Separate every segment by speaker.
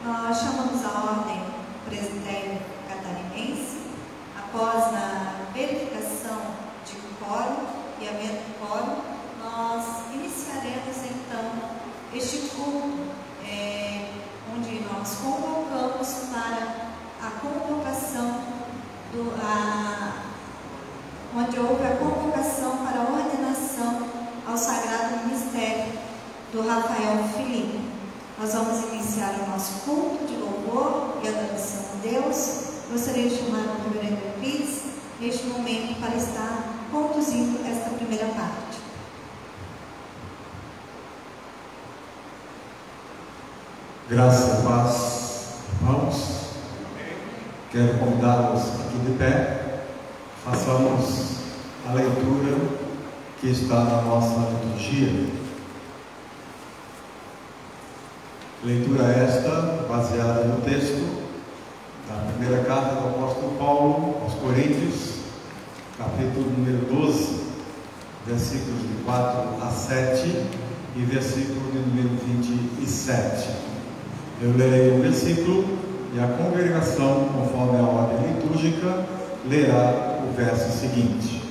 Speaker 1: Nós chamamos a ordem presbitério catarinense, após a verificação de quórum e havendo quórum, nós iniciaremos então este culto, onde nós convocamos para a convocação, onde houve a convocação para a ordenação ao Sagrado Ministério do Rafael Filipe. Nós vamos iniciar o nosso culto de louvor e adoração a Deus. Gostaria de chamar o reverendo Cris neste momento para estar conduzindo esta primeira parte.
Speaker 2: Graça e paz, irmãos. Quero convidá-los aqui de pé. Façamos a leitura que está na nossa liturgia. Leitura esta, baseada no texto da primeira carta do apóstolo Paulo aos Coríntios, capítulo número 12, versículos de 4 a 7 e versículo de número 27. Eu lerei o versículo e a congregação, conforme a ordem litúrgica, lerá o verso seguinte.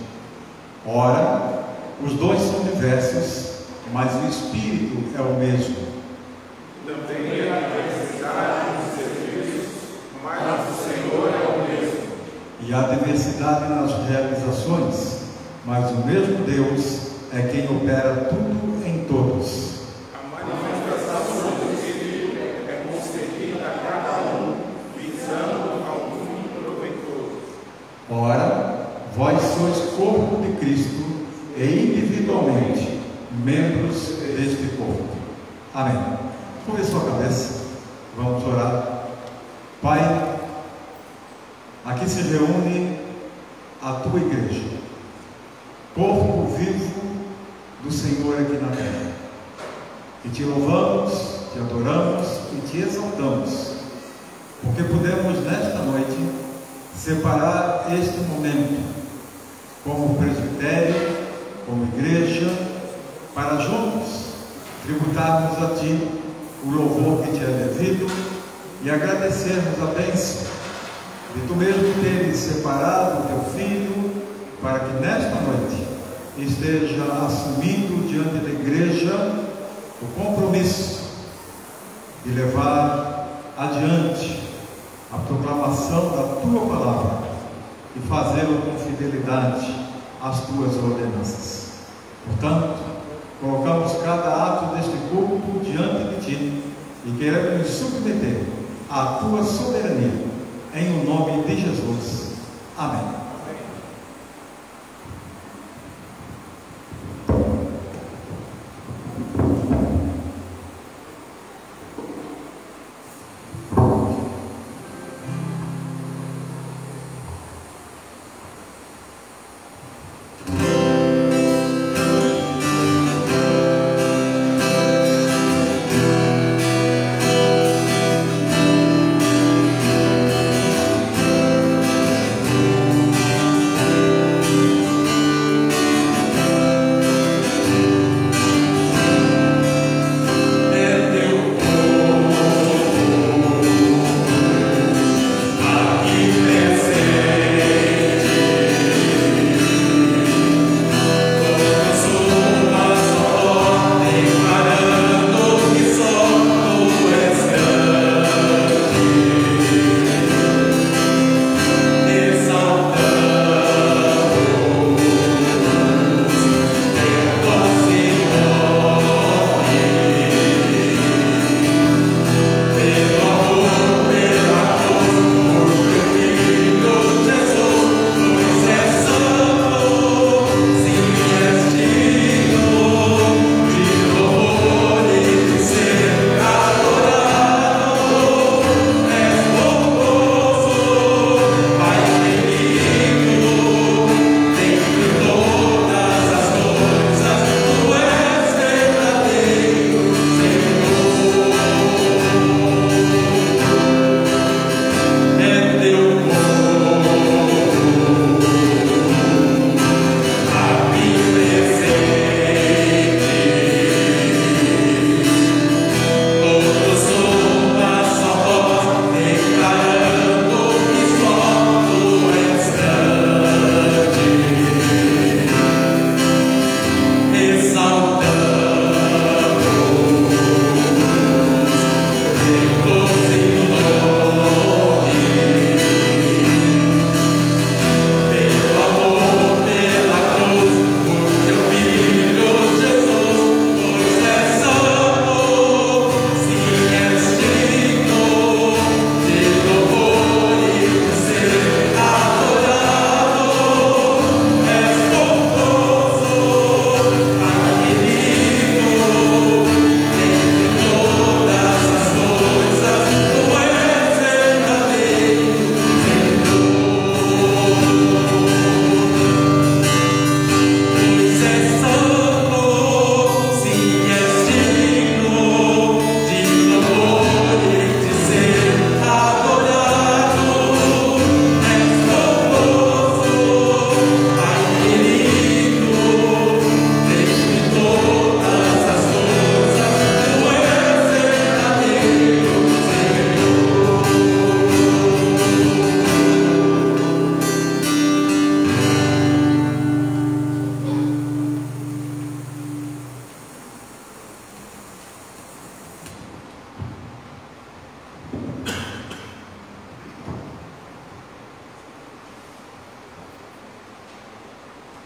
Speaker 2: Ora, os dois são diversos, mas o Espírito é o mesmo.
Speaker 3: Não tem a diversidade nos serviços, mas o Senhor é o mesmo.
Speaker 2: E há diversidade nas realizações, mas o mesmo Deus é quem opera tudo em todos.
Speaker 3: A manifestação do Espírito é concedida a cada um, visando ao fim proveitoso.
Speaker 2: Ora, vós sois corpo de Cristo e individualmente membros deste corpo. Amém. Curve sua cabeça, vamos orar. Pai, aqui se reúne a tua igreja, corpo vivo do Senhor aqui na terra, e te louvamos, te adoramos e te exaltamos, porque podemos nesta noite separar este momento como presbitério, como igreja, para juntos tributarmos a ti o louvor que te é devido e agradecermos a bênção de tu mesmo teres separado o teu filho para que nesta noite esteja assumindo diante da igreja o compromisso de levar adiante a proclamação da tua palavra e fazê-lo com fidelidade às tuas ordenanças. Portanto, colocamos cada ato deste culto diante de ti e queremos nos submeter à tua soberania, em o nome de Jesus. Amém.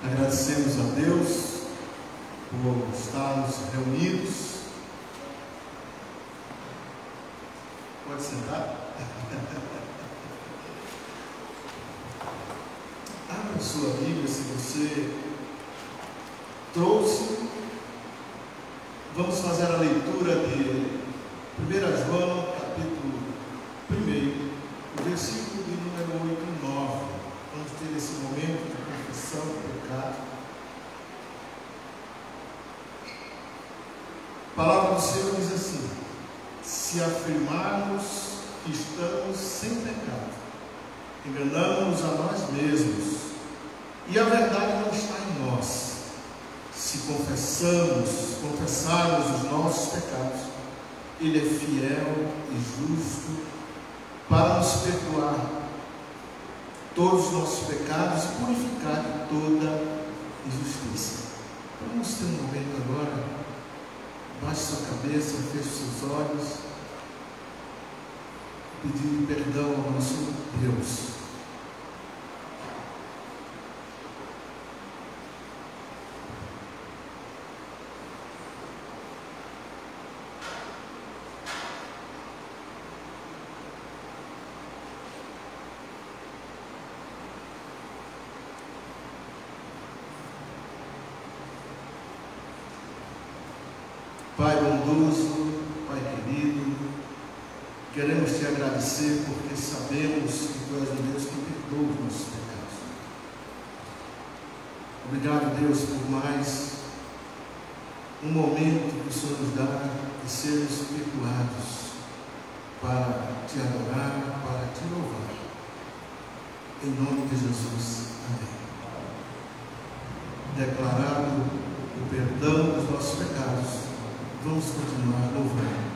Speaker 4: Agradecemos a Deus por estarmos reunidos. Pode sentar? Abra sua Bíblia, se você trouxe. Vamos fazer a leitura de 1 João, capítulo 1, versículo de número 8 e 9. Vamos ter esse momento de confissão do pecado. A palavra do Senhor diz assim: se afirmarmos que estamos sem pecado, enganamos a nós mesmos, e a verdade não está em nós. Se confessarmos os nossos pecados, Ele é fiel e justo para nos perdoar todos os nossos pecados e purificar de toda injustiça. Vamos ter um momento agora. Baixe sua cabeça, feche seus olhos, pedindo perdão ao nosso Deus. Pai bondoso, Pai querido, queremos te agradecer porque sabemos que tu és um Deus que perdoa os nossos pecados. Obrigado, Deus, por mais um momento que o Senhor nos dá de sermos perdoados para te adorar, para te louvar. Em nome de Jesus, amém. Declarado o perdão dos nossos pecados, vamos continuar louvando.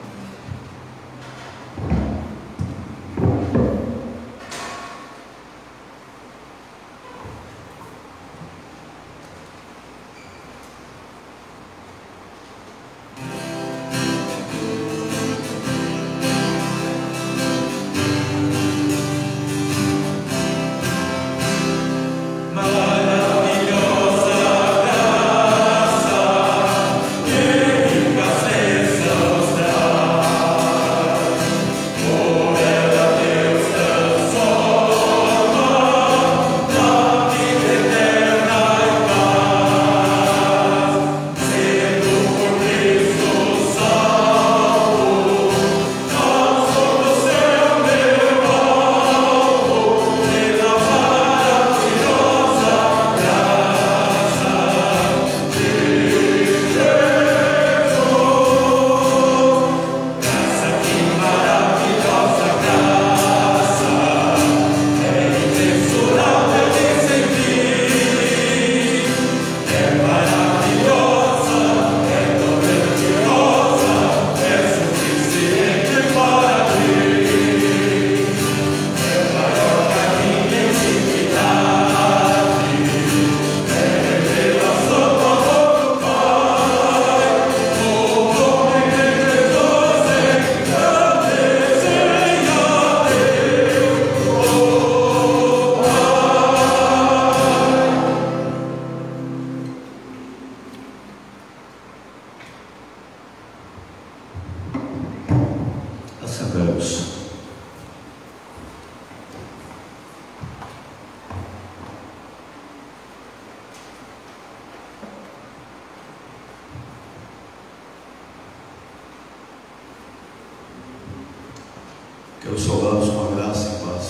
Speaker 5: Quero saudá-los com a graça e paz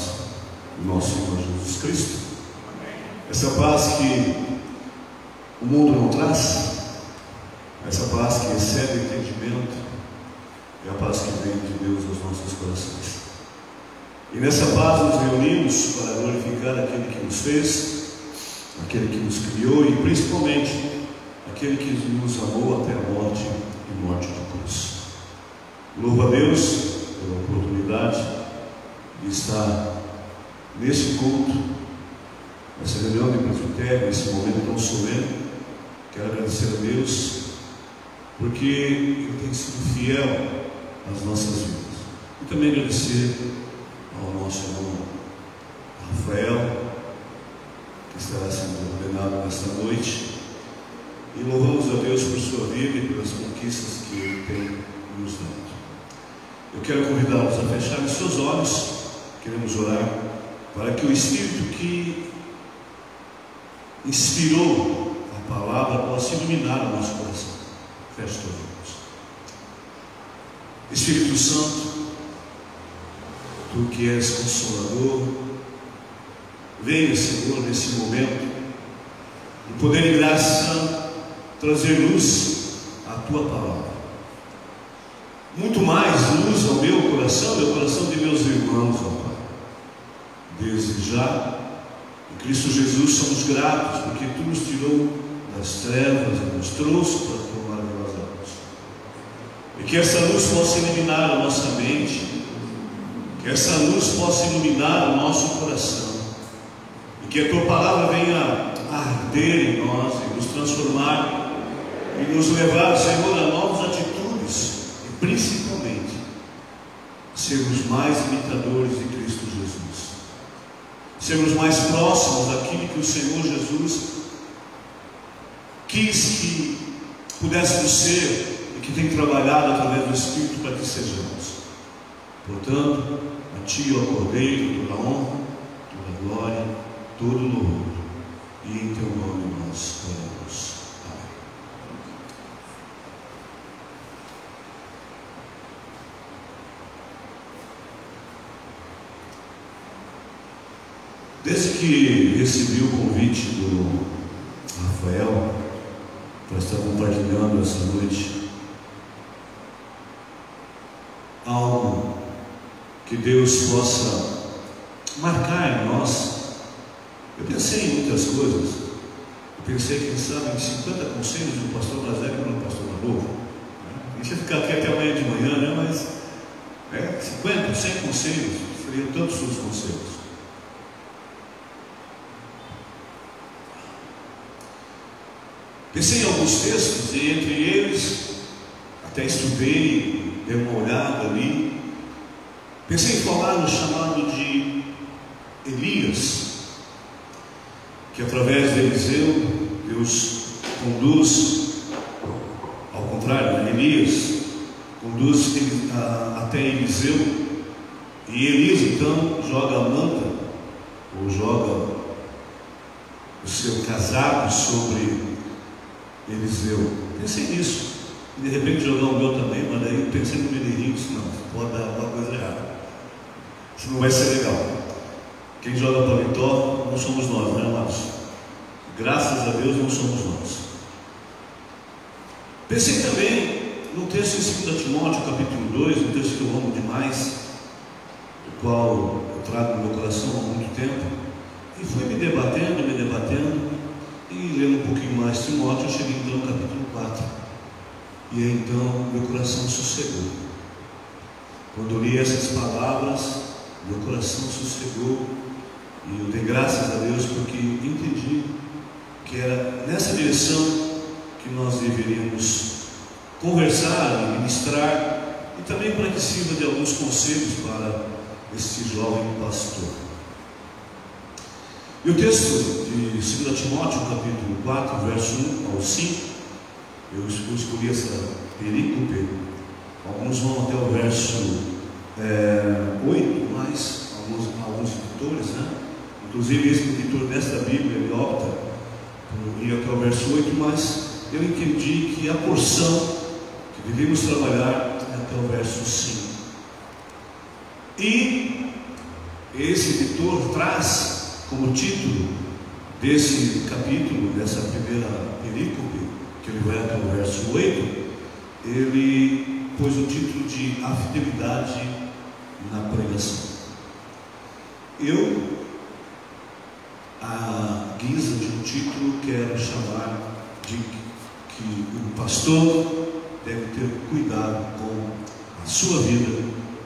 Speaker 5: do nosso Senhor Jesus Cristo. Essa paz que o mundo não traz, essa paz que excede o entendimento, é a paz que vem de Deus aos nossos corações. E nessa paz nos reunimos para glorificar aquele que nos fez, aquele que nos criou e principalmente aquele que nos amou até a morte e morte de cruz. Louvo a Deus pela oportunidade de estar nesse culto, nessa reunião de presbitério, nesse momento tão solene. Quero agradecer a Deus porque Ele tem sido fiel às nossas vidas. E também agradecer ao nosso irmão Rafael, que estará sendo ordenado nesta noite. E louvamos a Deus por sua vida e pelas conquistas que Ele tem nos dado. Eu quero convidá-los a fecharem seus olhos. Queremos orar para que o Espírito que inspirou a palavra possa iluminar o nosso coração. Feche seus olhos. Espírito Santo, Tu que és Consolador, venha, Senhor, nesse momento, de poder e graça, trazer luz à Tua palavra. Muito mais luz ao meu coração e ao coração de meus irmãos, ó Pai. Desde já, em Cristo Jesus, somos gratos, porque Tu nos tirou das trevas e nos trouxe para a Tua maravilhosa luz. E que essa luz possa iluminar a nossa mente, que essa luz possa iluminar o nosso coração, e que a Tua palavra venha arder em nós e nos transformar e nos levar, Senhor, a novas atitudes e principalmente a sermos mais imitadores de Cristo Jesus, sermos mais próximos daquilo que o Senhor Jesus quis que pudéssemos ser e que tem trabalhado através do Espírito para que sejamos. Portanto, a Ti, ó Cordeiro, toda honra, toda glória, todo louvor, e em Teu nome nós oramos. Amém. Desde que recebi o convite do Rafael para estar compartilhando essa noite algo que Deus possa marcar em nós, eu pensei em muitas coisas. Eu pensei, quem sabe, em 50 conselhos do pastor Brasília para o pastor Novo. A gente ia ficar aqui até amanhã de manhã, né? Mas 50, 100 conselhos, seriam tantos os conselhos. Pensei em alguns textos, e entre eles, até estudei, dei uma olhada ali. Pensei em falar no chamado de Elias, que através de Eliseu, Deus conduz, ao contrário, Elias conduz até Eliseu, e Elias então joga a manta, ou joga o seu casaco sobre Eliseu. Pensei nisso, e de repente jogar o meu também, mas daí pensei no mineirinho, disse, não, pode dar alguma coisa errada, isso não vai ser legal. Quem joga paletó não somos nós, né, amados? Graças a Deus não somos nós. Pensei também no texto em 2 Timóteo, capítulo 2, um texto que eu amo demais, o qual eu trago no meu coração há muito tempo, e fui me debatendo, e lendo um pouquinho mais Timóteo, eu cheguei então no capítulo 4, e aí então meu coração sossegou. Quando eu li essas palavras, meu coração sossegou, e eu dei graças a Deus porque entendi que era nessa direção que nós deveríamos conversar e ministrar, e também para que sirva de alguns conselhos para este jovem pastor. E o texto de 2 Timóteo, capítulo 4, verso 1 ao 5, eu escolhi essa perícope, alguns vão até o verso 8, mas alguns editores, né? Inclusive esse editor desta Bíblia, ele opta por ir até o verso 8, mas eu entendi que a porção que devemos trabalhar é até o verso 5. E esse editor traz como título desse capítulo, dessa primeira perícope, que ele vai até o verso 8, ele pôs o título de A Fidelidade na Pregação. Eu, à guisa de um título, quero chamar de que o pastor deve ter cuidado com a sua vida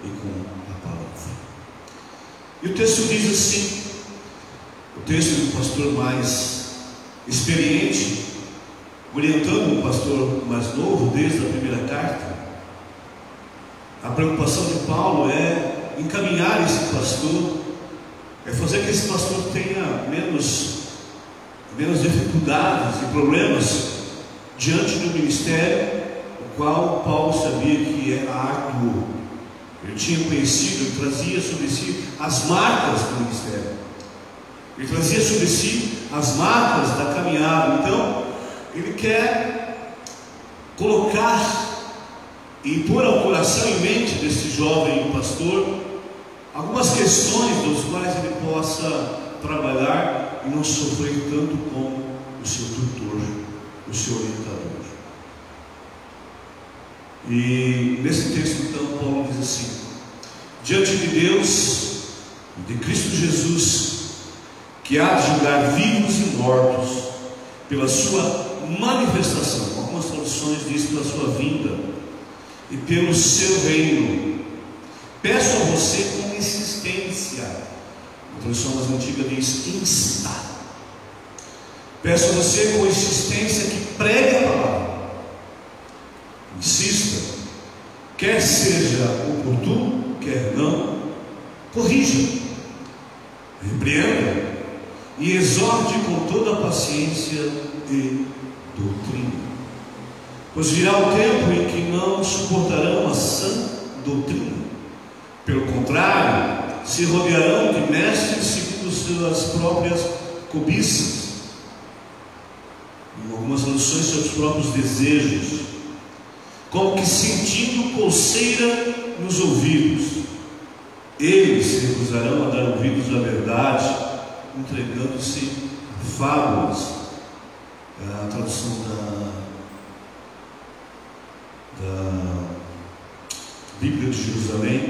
Speaker 5: e com a palavra. E o texto diz assim, o texto do pastor mais experiente, orientando o pastor mais novo desde a primeira carta. A preocupação de Paulo é encaminhar esse pastor, é fazer que esse pastor tenha menos menos dificuldades e problemas diante do ministério, o qual Paulo sabia que era árduo. Ele tinha conhecido, ele trazia sobre si as marcas do ministério, ele trazia sobre si as marcas da caminhada. Então ele quer colocar e pôr ao coração e mente desse jovem pastor algumas questões dos quais ele possa trabalhar e não sofrer tanto como o seu tutor, o seu orientador. E nesse texto então Paulo diz assim: diante de Deus e de Cristo Jesus, que há de julgar vivos e mortos pela sua manifestação, algumas traduções dizem pela sua vinda e pelo seu reino, peço a você com insistência. A tradução mais antiga diz insta. Peço a você com insistência que pregue a palavra. Insista, quer seja oportuno, quer não, corrija, repreenda e exorte com toda a paciência e doutrina, pois virá o tempo em que não suportarão a sã doutrina. Pelo contrário, se rodearão de mestres segundo suas próprias cobiças, em algumas traduções seus próprios desejos, como que sentindo coceira nos ouvidos. Eles se recusarão a dar ouvidos à verdade, entregando-se a fábulas. A tradução da Bíblia de Jerusalém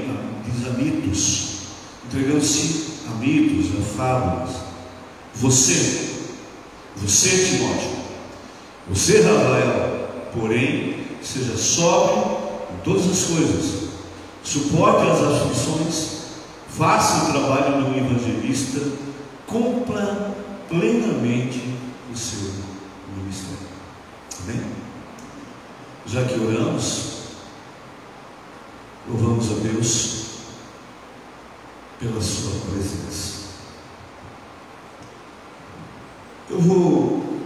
Speaker 5: diz a mitos, entregando-se a mitos, a fábulas. Você Timóteo, você Rafael, porém, seja sóbrio em todas as coisas, suporte as aflições, faça o trabalho do evangelista, cumpra plenamente o seu ministério. Amém? Já que oramos, louvamos a Deus pela sua presença. Eu vou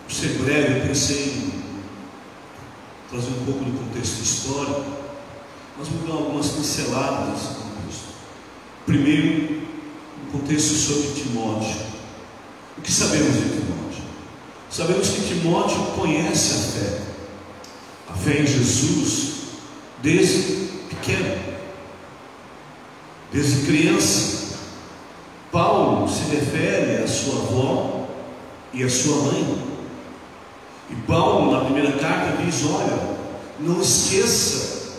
Speaker 5: ser breve. Eu pensei em trazer um pouco do contexto histórico, mas vou dar algumas pinceladas nesse contexto. Primeiro, um contexto sobre Timóteo. O que sabemos de Timóteo? Sabemos que Timóteo conhece a fé em Jesus desde pequeno, desde criança. Paulo se refere à sua avó e à sua mãe. E Paulo, na primeira carta, diz: olha, não esqueça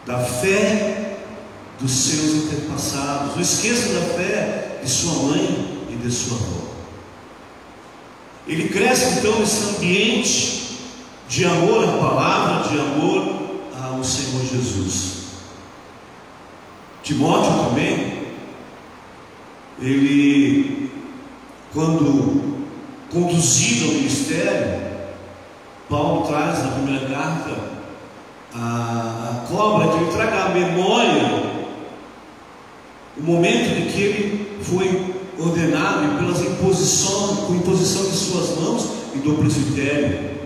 Speaker 5: da fé dos seus antepassados, não esqueça da fé de sua mãe e de sua avó. Ele cresce então nesse ambiente de amor à palavra, de amor ao Senhor Jesus. Timóteo também, ele, quando conduzido ao ministério, Paulo traz na primeira carta a cobra que ele traga à memória o momento em que ele foi ordenado e com imposição de suas mãos e do presbitério,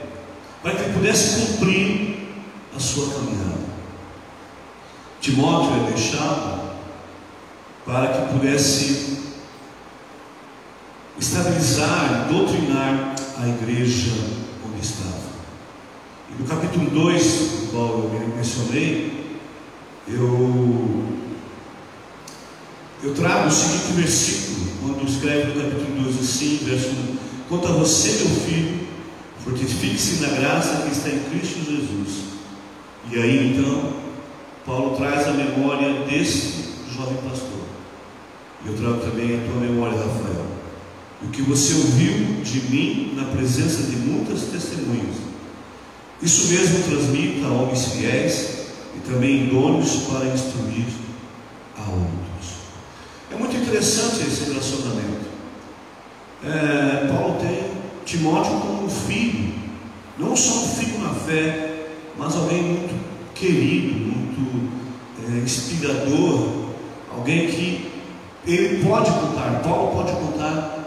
Speaker 5: para que ele pudesse cumprir a sua caminhada. Timóteo é deixado para que pudesse estabilizar e doutrinar a igreja onde estava. E no capítulo 2, do qual eu mencionei, eu trago o seguinte versículo, quando escreve no capítulo 2, assim, verso 1: quanto a você, meu filho, fortifique-se na graça que está em Cristo Jesus. E aí então Paulo traz a memória desse jovem pastor, e eu trago também a tua memória, Rafael, o que você ouviu de mim na presença de muitas testemunhas. Isso mesmo transmita a homens fiéis e também idôneos para instruir a outros. É muito interessante esse relacionamento. Paulo tem Timóteo como um filho, não só um filho na fé, mas alguém muito querido, muito inspirador, alguém que ele pode contar. Paulo pode contar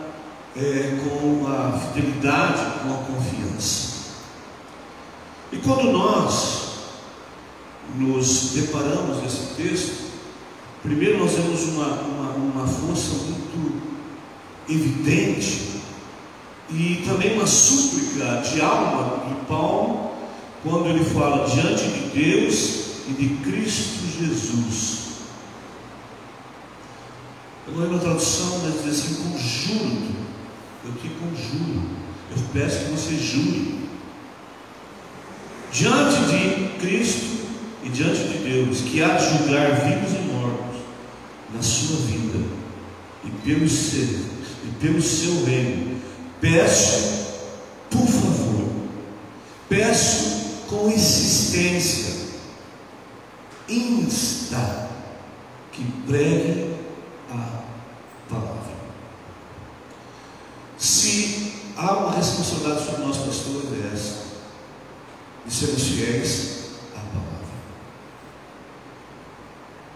Speaker 5: com a fidelidade, com a confiança. E quando nós nos deparamos nesse texto, primeiro nós vemos uma força muito evidente e também uma súplica de alma de Paulo, quando ele fala diante de Deus e de Cristo Jesus. Eu não lembro a tradução, mas diz assim: conjuro, eu te conjuro, eu peço que você jure diante de Cristo e diante de Deus, que há de julgar vivos e mortos na sua vida e pelo seu reino. Peço, por favor, peço com insistência, insta, que pregue a palavra. Se há uma responsabilidade sobre nós, pastores, é essa, de sermos fiéis à palavra.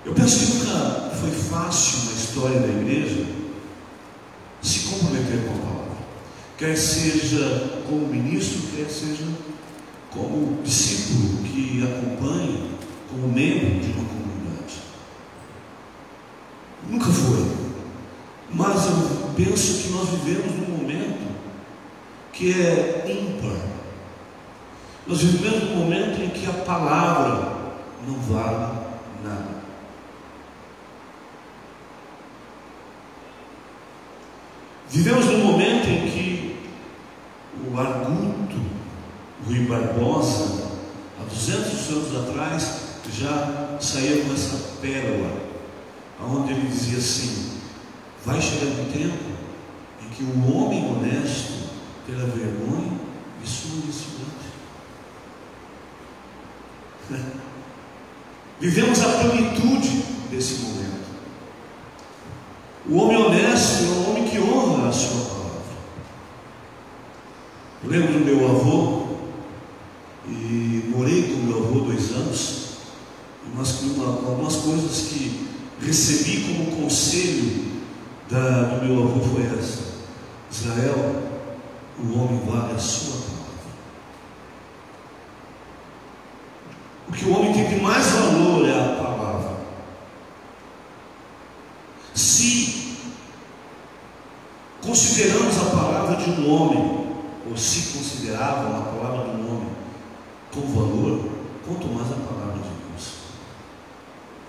Speaker 5: Eu penso que nunca foi fácil na história da igreja se comprometer com a palavra, quer seja como ministro, quer seja como discípulo que acompanha, como membro de uma comunidade. Nunca foi. Mas eu penso que nós vivemos num momento que é ímpar. Nós vivemos num momento em que a palavra não vale nada. Vivemos num momento em que o arguto Rui Barbosa, há 200 anos atrás, já saía com essa pérola, onde ele dizia assim: vai chegar um tempo em que o homem honesto terá vergonha de sua honestidade. Vivemos a plenitude desse momento. O homem honesto é um homem que honra a sua palavra. Eu lembro do meu avô, e morei com meu avô 2 anos, e algumas coisas que recebi como conselho do meu avô foi essa: Israel, o homem vale a sua palavra. O que o homem tem de mais valor é a palavra. Se consideramos a palavra de um homem, ou se consideravam a palavra de um homem com valor, quanto mais a palavra de Deus.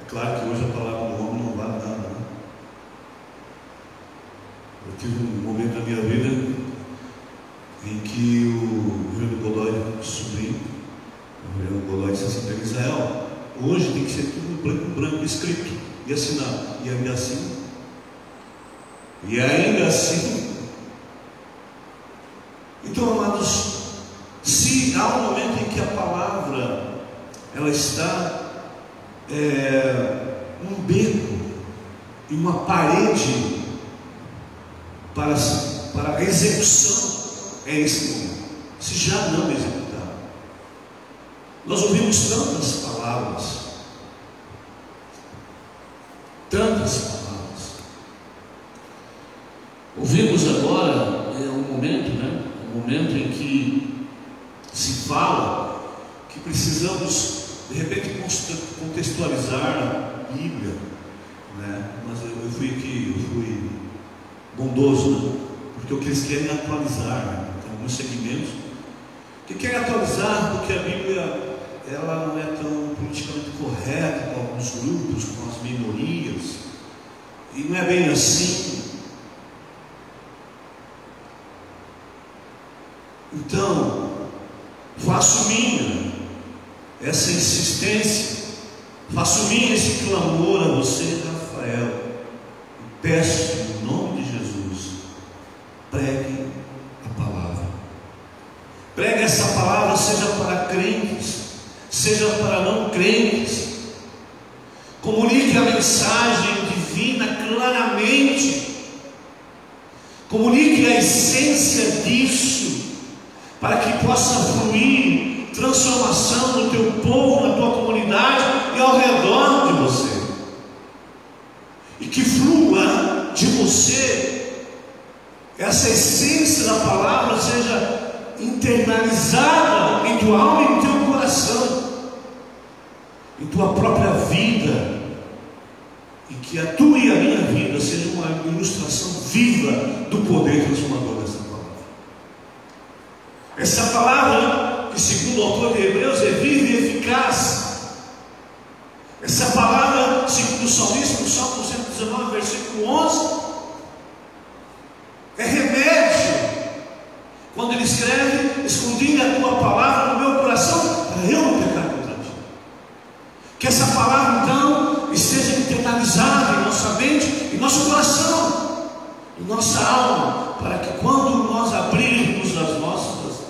Speaker 5: É claro que hoje a palavra do homem não vale nada, né? Eu tive um momento da minha vida em que o Reverendo Godoy, sobrinho, o Reverendo Godoy disse assim: Israel, hoje tem que ser tudo branco, escrito e assinado. E ainda assim, então, amados, se há um momento em que a palavra ela está num beco, em uma parede para a execução, é esse momento. Se já não executar, nós ouvimos tantas palavras, ouvimos agora um momento em que se fala que precisamos de repente contextualizar a Bíblia, né? Mas eu fui bondoso, né? Porque o que eles querem é atualizar, né? Tem alguns segmentos que querem atualizar porque a Bíblia ela não é tão politicamente correta com alguns grupos, com as minorias, e não é bem assim. Então, faço minha essa insistência, faço minha esse clamor a você, Rafael, e peço em nome de Jesus, pregue a palavra. Pregue essa palavra, seja para crentes, seja para não crentes. Comunique a mensagem divina claramente. Comunique a essência disso, para que possa fluir transformação no teu povo, na tua comunidade e ao redor de você. E que flua de você essa essência da palavra, seja internalizada em tua alma e em teu coração, em tua própria vida, e que a tua e a minha vida seja uma ilustração viva do poder transformador dessa palavra. Essa palavra, que segundo o autor de Hebreus é viva e eficaz. Essa palavra, segundo o salmista, no Salmo 119, versículo 11, é remédio. Quando ele escreve: escondi a tua palavra no meu coração para eu não pecar contra ti. Que essa palavra então esteja internalizada em nossa mente, em nosso coração, em nossa alma, para que quando nós abrirmos as nossas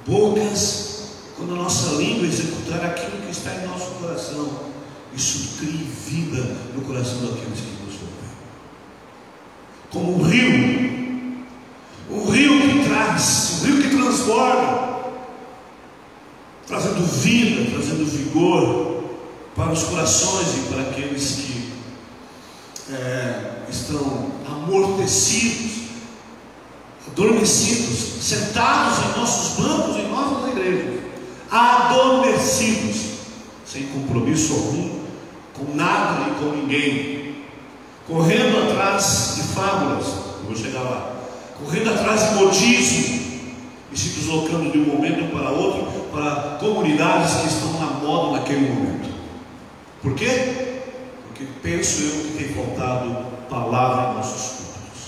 Speaker 5: bocas, quando a nossa língua executar aquilo que está em nosso coração, isso crie vida no coração daqueles que nos ouvem. Como um rio que traz, um rio que transborda, trazendo vida, trazendo vigor para os corações e para aqueles que estão amortecidos, adormecidos, sentados em nossos bancos, em nossas igrejas, adormecidos, sem compromisso algum, com nada e com ninguém, correndo atrás de fábulas, eu vou chegar lá, correndo atrás de modismo e se deslocando de um momento para outro para comunidades que estão na moda naquele momento. Por quê? Porque penso eu que tem faltado palavra em nossos cultos,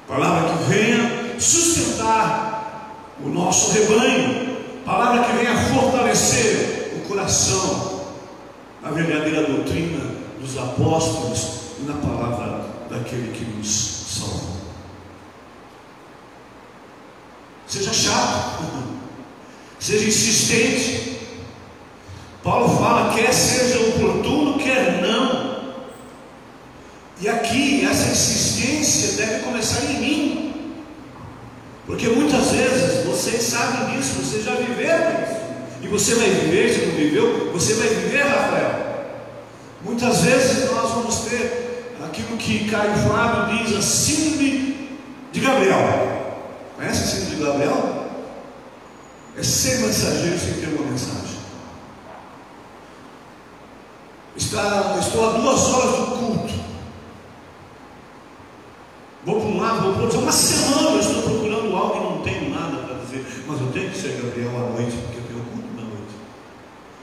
Speaker 5: palavra que venha sustentar o nosso rebanho, palavra que venha fortalecer o coração na verdadeira doutrina dos apóstolos e na palavra daquele que nos salvou. Seja chato, seja insistente. Paulo fala: quer seja oportuno, quer não. E aqui essa insistência deve começar em mim, porque muitas vezes vocês sabem disso, vocês já viveram isso, e você vai viver. Se não viveu, você vai viver, Rafael. Muitas vezes nós vamos ter aquilo que Caio Flávio diz, a síndrome de Gabriel. Conhece a síndrome de Gabriel? É ser mensageiro sem ter uma mensagem. Estou a 2 horas do culto, vou para um lado, vou para o outro. Uma semana eu estou procurando algo e não tenho nada para dizer, mas eu tenho que ser Gabriel à noite, porque eu tenho culto na noite.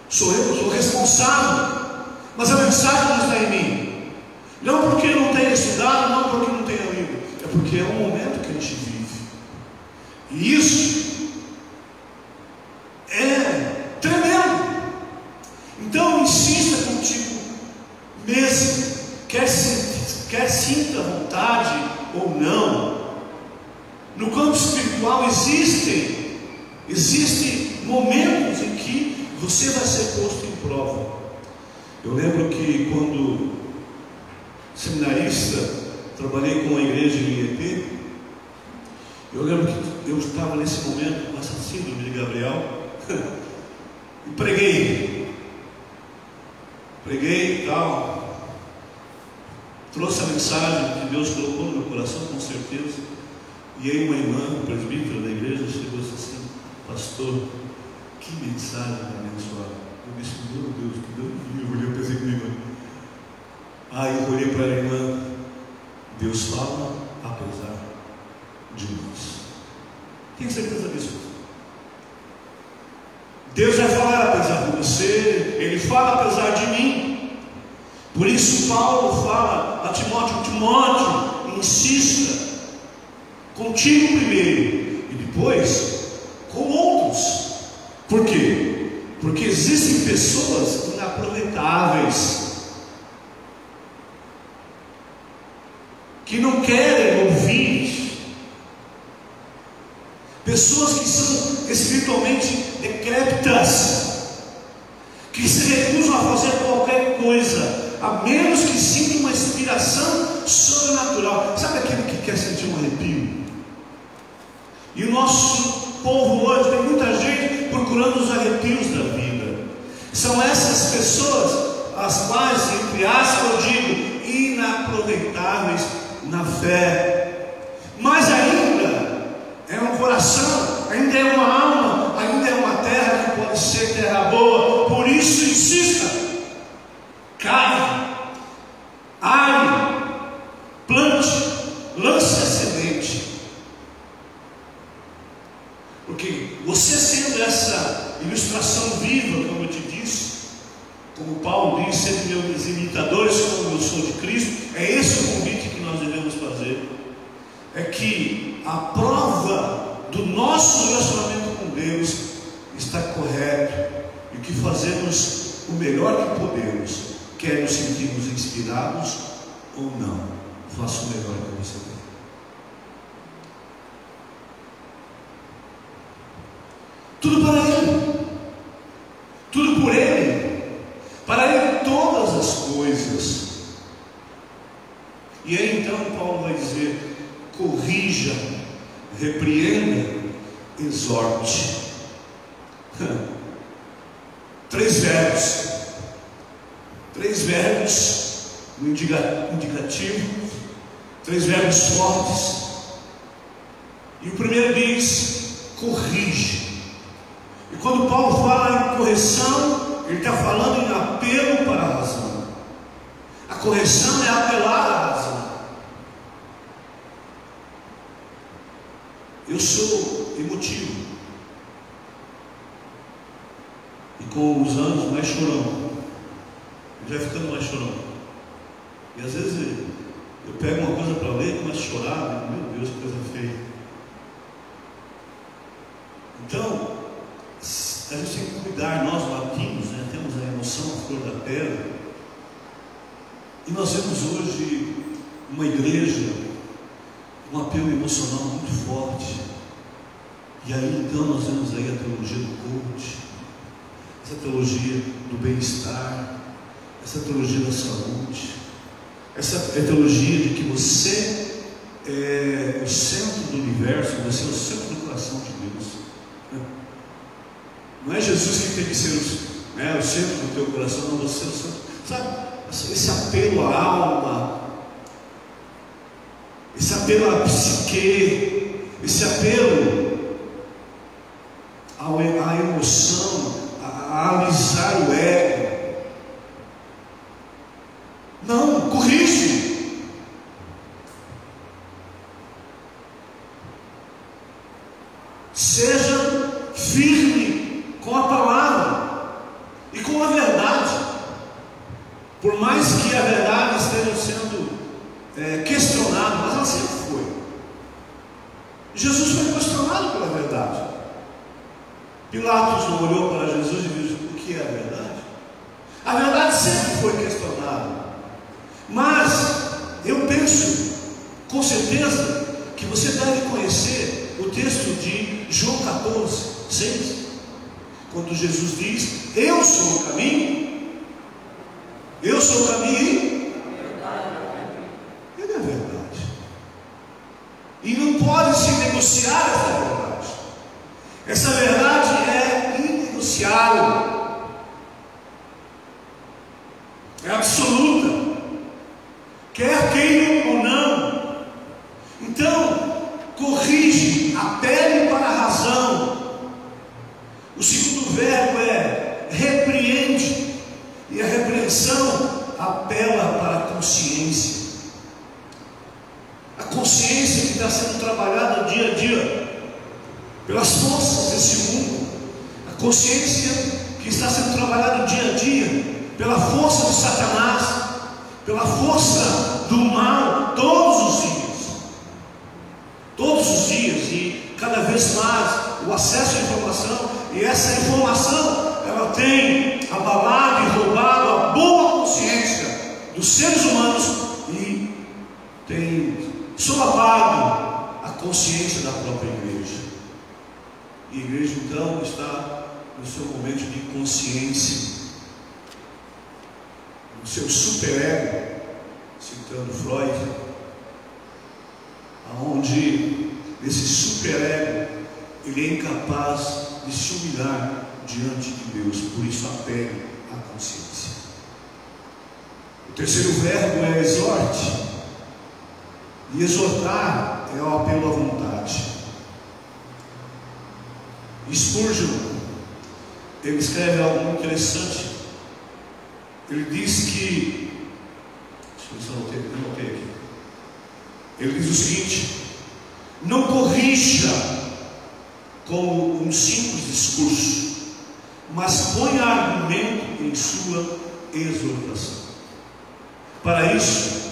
Speaker 5: Sou eu sou responsável, mas a mensagem não está em mim. Não porque não tenha estudado, não porque não tenha lido, é porque é um momento que a gente vive. E isso é tremendo. Então insista contigo mesmo, quer sinta vontade ou não. No campo espiritual existem momentos em que você vai ser posto em prova. Eu lembro que quando seminarista, trabalhei com a igreja em IEP. Eu lembro que eu estava nesse momento com essa síndrome de Gabriel e preguei e tal, trouxe a mensagem que Deus colocou no meu coração, com certeza. E aí uma irmã, presbítera da igreja, chegou e disse assim: pastor, que mensagem abençoada. Eu disse: meu Deus, que Deus me livre. Eu pensei comigo. Aí eu olhei para a irmã: Deus fala apesar de nós. Tem certeza disso? Deus vai falar apesar de você, Ele fala apesar de mim. Por isso Paulo fala a Timóteo, insista contigo primeiro e depois com outros. Por quê? Porque existem pessoas inaproveitáveis que não querem ouvir, pessoas que são espiritualmente decrépitas, que se recusam a fazer qualquer coisa, a menos que sinta uma inspiração sobrenatural. Sabe aquele que quer sentir um arrepio? E o nosso povo hoje tem muita gente procurando os arrepios da vida. São essas pessoas as quais, entre aspas, eu digo, inaproveitáveis na fé. Mas ainda é um coração nação ainda é uma alma, ainda é uma terra que pode ser terra boa. Por isso insista, cave, are, plante, lance a semente. Porque você sendo essa ilustração viva, como eu te disse, como Paulo diz, sendo meus imitadores como eu sou de Cristo, é esse o convite que nós devemos fazer. É que a prova do nosso relacionamento com Deus está correto, e que fazemos o melhor que podemos, quer nos sentirmos inspirados ou não. Faça o melhor que você tem. Tudo para Ele, tudo por Ele, para Ele todas as coisas. E aí então Paulo vai dizer: corrija, repreenda, exorte. Três verbos no indicativo, três verbos fortes. E o primeiro diz: corrige. E quando Paulo fala em correção, ele está falando em apelo para a razão. A correção é apelar à razão. Eu sou emotivo, e com os anos mais chorão. Ele vai ficando mais chorão. E às vezes eu pego uma coisa para ler e começo a chorar. Meu Deus, que coisa feia. Então a gente tem que cuidar. Nós latinos, né, temos a emoção à flor da pele. E nós vemos hoje uma igreja com um apelo emocional muito forte. E aí então nós vemos aí a teologia do coach, essa teologia do bem-estar, essa teologia da saúde, essa teologia de que você é o centro do universo, você é o centro do coração de Deus. Não é Jesus que tem que ser o centro do teu coração, não, você é o centro. Sabe, esse apelo à alma, esse apelo à psique, esse apelo à emoção, a alisar o ego. Não, corrige. Seja firme com a palavra e com a verdade. Por mais que a verdade esteja sendo questionada, mas ela sempre foi. Jesus foi questionado pela verdade. Pilatos não olhou para Jesus e disse: o que é a verdade? A verdade sempre foi questionada. Mas eu penso, com certeza, que você deve conhecer o texto de João 14, 6, quando Jesus diz: eu sou o caminho, eu sou o caminho, ele é a verdade. E não pode se negociar essa verdade. Essa verdade é inegociável, é absoluta, quer queiram ou não. Então, corrige, apele para a razão. O segundo verbo é repreende, e a repreensão apela para a consciência. A consciência que está sendo trabalhada dia a dia pelas forças desse mundo, a consciência que está sendo trabalhada dia a dia pela força de Satanás, pela força do mal, todos os dias, e cada vez mais o acesso à informação, e essa informação ela tem abalado e roubado a boa consciência dos seres humanos e tem solapado a consciência da própria igreja. E a igreja então está no seu momento de consciência, no seu superego, citando Freud, aonde esse superego ele é incapaz de se humilhar diante de Deus, por isso apele à consciência. O terceiro verbo é exorte, e exortar é o apelo à vontade. Spurgeon, ele escreve algo muito interessante. Ele diz que, deixa eu ver se eu anotei aqui. Ele diz o seguinte: não corrija como um simples discurso, mas ponha argumento em sua exortação. Para isso,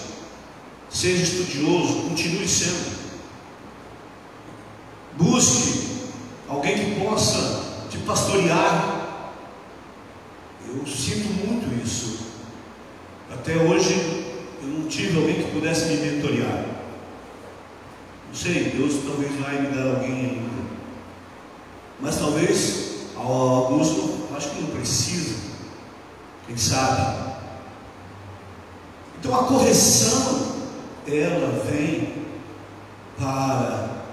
Speaker 5: seja estudioso, continue sendo. Busque alguém que possa te pastorear. Eu sinto muito isso. Até hoje eu não tive alguém que pudesse me mentorear. Não sei, Deus talvez vai me dar alguém ainda. Mas talvez alguns, acho que não precisa. Quem sabe? Então a correção, ela vem para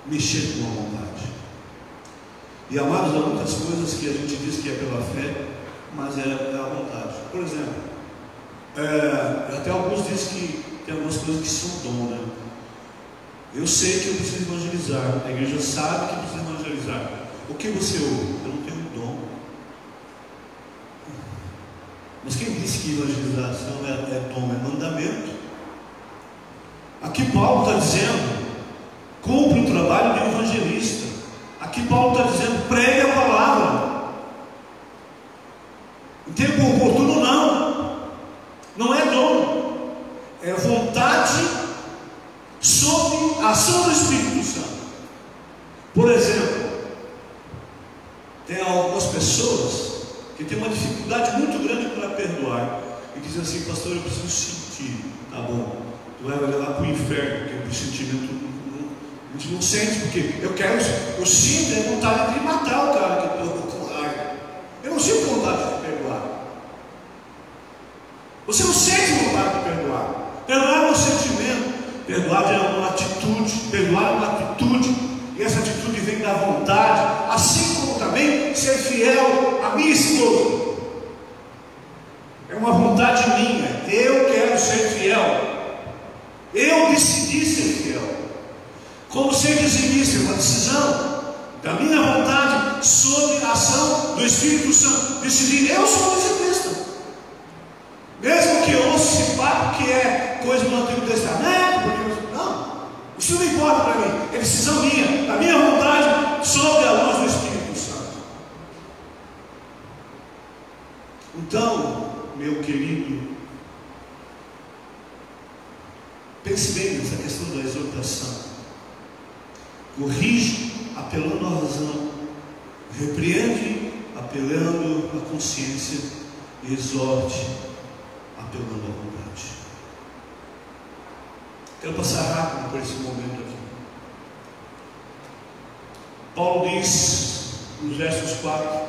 Speaker 5: mexer com a vontade. E amados, há muitas coisas que a gente diz que é pela fé, mas é a vontade. Por exemplo, até alguns dizem que tem algumas coisas que são dom, né? Eu sei que eu preciso evangelizar, a igreja sabe que precisa evangelizar. O que você ouve? Eu não tenho dom. Mas quem disse que evangelização é dom, é mandamento? Aqui Paulo está dizendo: cumpre o trabalho de evangelista. Aqui Paulo está dizendo: pregue a palavra. Em tempo oportuno, não é dom, é vontade sob a ação do Espírito Santo. Por exemplo, tem algumas pessoas que têm uma dificuldade muito grande para perdoar e dizem assim: pastor, eu preciso sentir. Tá bom, tu vai levar para o inferno, porque o sentimento a gente não sente, porque eu sinto a vontade de matar o cara que eu estou com raiva. Eu não sinto vontade de perdoar. Você não sente vontade de perdoar. Perdoar é um sentimento. Perdoar é uma atitude. Perdoar é uma atitude. E essa atitude vem da vontade. Assim como também ser fiel à minha esposa. É uma vontade minha. Eu quero ser fiel. Eu decidi ser fiel. Como ser dizimista, é uma decisão da minha vontade sob a ação do Espírito Santo. Decidir, eu sou dizimista. Mesmo que eu ouça esse papo que é coisa do Antigo Testamento, porque não, isso não importa para mim, é decisão minha, da minha vontade sob a luz do Espírito Santo. Então, meu querido, pense bem nessa questão da exortação. Corrige apelando à razão, repreende apelando à consciência, e exorte apelando à vontade. Quero passar rápido por esse momento aqui. Paulo diz nos versos 4,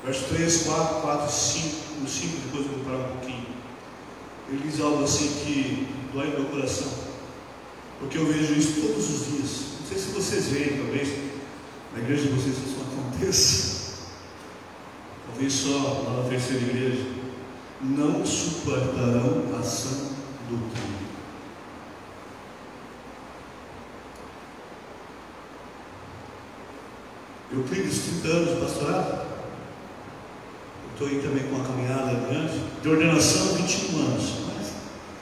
Speaker 5: verso 3, 4, 4, 5, no 5, depois eu vou parar um pouquinho. Ele diz algo assim que dói no meu coração. Porque eu vejo isso todos os dias. Não sei se vocês veem, talvez na igreja de vocês isso não aconteça. Talvez só lá na terceira igreja. Não suportarão a sã doutrina. Eu tenho 30 anos de pastorado. Estou aí também com uma caminhada grande. De ordenação, 21 anos. Mas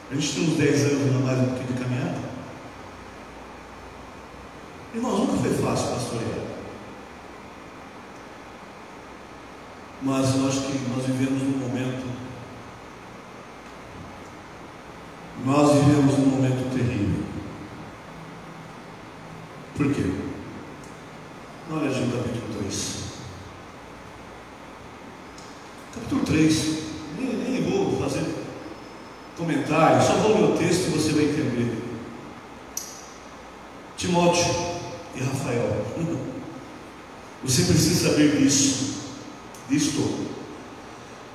Speaker 5: a gente tem uns 10 anos a mais um pouquinho de caminhada. Irmãos, nunca foi fácil pastorear. Mas eu acho que nós vivemos num momento. Nós vivemos num momento terrível. Por quê? Olha aqui o capítulo 3. Capítulo 3. Nem vou fazer comentário, só vou ler o texto e você vai entender. Timóteo e Rafael, você precisa saber disto.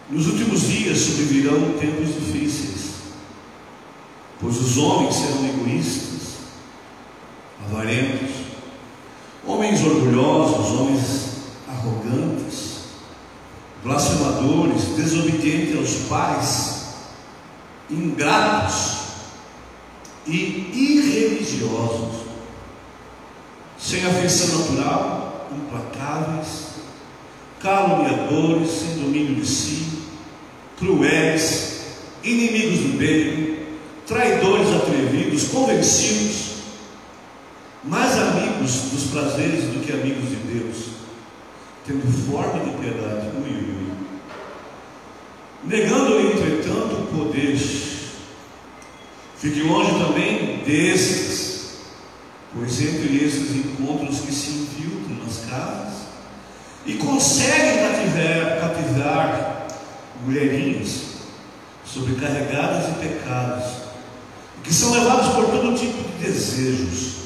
Speaker 5: Nos últimos dias sobrevirão tempos difíceis, pois os homens serão egoístas, avarentos, homens orgulhosos, homens arrogantes, blasfemadores, desobedientes aos pais, ingratos e irreligiosos, sem afeição natural, implacáveis, caluniadores, sem domínio de si, cruéis, inimigos do bem, traidores atrevidos, convencidos, mais amigos dos prazeres do que amigos de Deus, tendo forma de piedade, negando-lhe, entretanto, o poder. Fique longe também destes, pois entre estes encontram os que se infiltram nas casas e conseguem cativar mulherinhas sobrecarregadas de pecados, que são levados por todo tipo de desejos,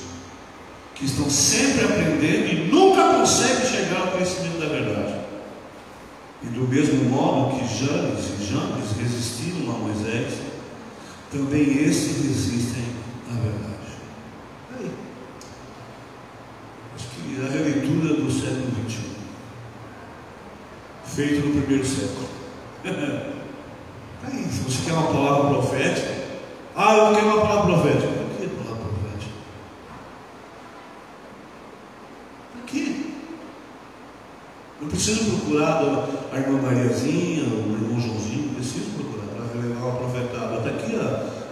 Speaker 5: que estão sempre aprendendo e nunca conseguem chegar ao conhecimento da verdade. E do mesmo modo que Janes e Jambres resistiram a Moisés, também estes resistem à verdade. Aí, acho que a releitura do século XXI, feita no primeiro século. Aí, se você quer uma palavra profética, eu não quero uma palavra profética. Por que palavra profética? Por quê? Não preciso procurar a irmã Mariazinha, o irmão Joãozinho, não preciso procurar para levar uma profetada. Está aqui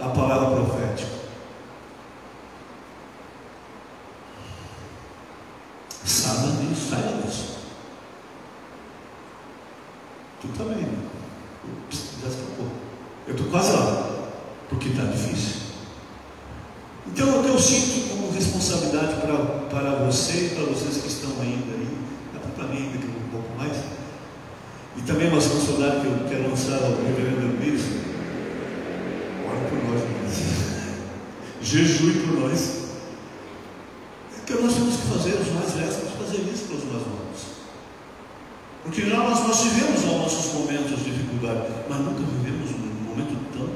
Speaker 5: a palavra profética. Saiba disso. Tu também, né? Já escapou. Eu estou quase lá, porque está difícil. Então, o que eu sinto como responsabilidade para você e para vocês que estão ainda aí, para mim ainda que um pouco mais, e também uma responsabilidade que eu quero lançar ao reverendo Luiz: ore por nós, jejue por nós. É que nós temos que fazer, os mais velhos temos que fazer isso pelos mais novos. Porque nós vivemos os nossos momentos de dificuldade, mas nunca vivemos um momento tão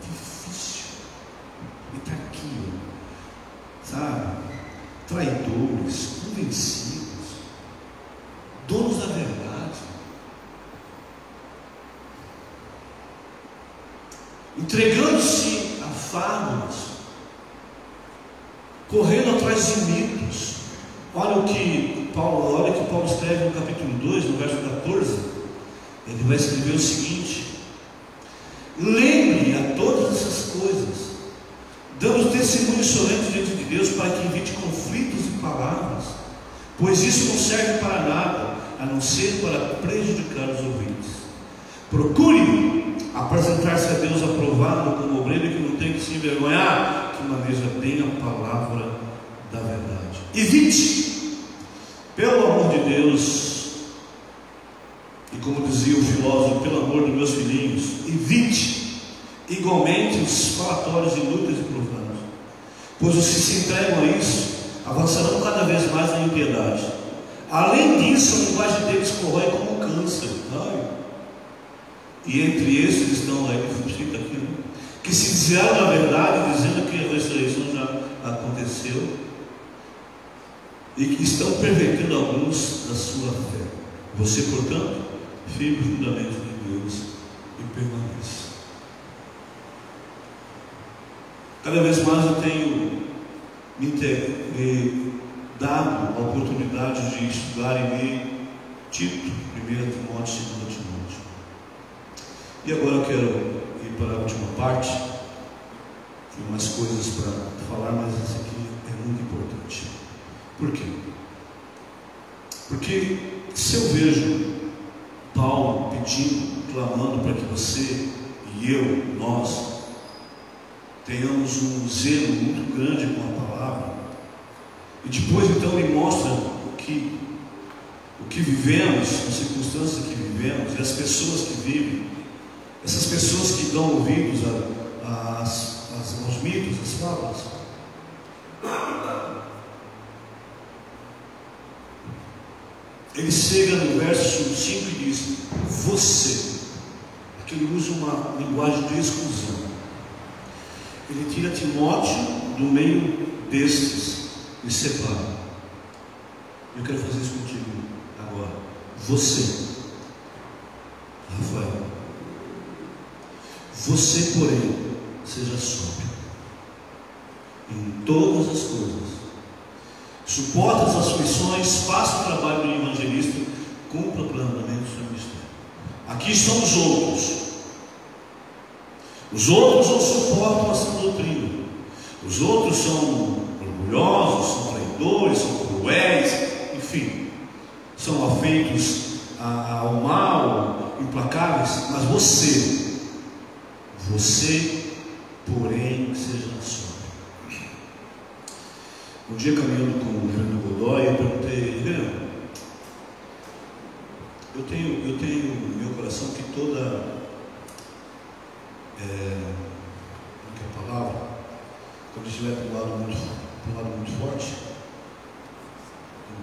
Speaker 5: difícil. E está aqui, sabe? Traidores, convencidos, donos da verdade, entregando-se a fábulas, correndo atrás de mitos. Olha o que Paulo escreve no capítulo 2, no verso 14. Ele vai escrever o seguinte: lembre a todas essas coisas, dando testemunho solene diante de Deus, para que evite conflitos de palavras, pois isso não serve para nada, a não ser para prejudicar os ouvintes. Procure apresentar-se a Deus aprovado como obreiro que não tem que se envergonhar, que maneja bem a palavra da verdade. Evite, pelo amor de Deus, e como dizia o filósofo, pelo amor dos meus filhinhos, evite igualmente os falatórios inúteis e profanos, pois os que se entregam a isso avançarão cada vez mais na impiedade. Além disso, a linguagem deles corrói como câncer. E entre esses estão aí, que se desviaram da verdade, dizendo que a ressurreição já aconteceu, e que estão pervertendo alguns da sua fé. Você, portanto, firme o fundamento de Deus e permaneça. Cada vez mais eu tenho me dado a oportunidade de estudar e ler Tito, 1 Timóteo, 2 Timóteo. E agora eu quero ir para a última parte. Tem mais coisas para falar, mas essa aqui é muito importante. Por quê? Porque se eu vejo Paulo pedindo, clamando para que você e eu, nós, tenhamos um zelo muito grande com a palavra, e depois então ele mostra o que vivemos, as circunstâncias que vivemos, e as pessoas que vivem, essas pessoas que dão ouvidos aos mitos, às fábulas. Ele chega no verso 5 e diz: você. Aqui ele usa uma linguagem de exclusão. Ele tira Timóteo do meio destes e separa. Eu quero fazer isso contigo agora. Você, Rafael, você, porém, seja sóbrio em todas as coisas, suporta as aflições, faça o trabalho do evangelista, cumpra plenamente o seu ministério. Aqui estão os outros. Os outros não suportam essa doutrina. Os outros são orgulhosos, são traidores, são cruéis, enfim, são afeitos ao mal, implacáveis. Mas você, porém, seja sóbrio. Um dia, caminhando com o Reverendo Godoy, eu perguntei: Reverendo, eu tenho no meu coração que toda que é a palavra, quando estiver para um lado muito forte,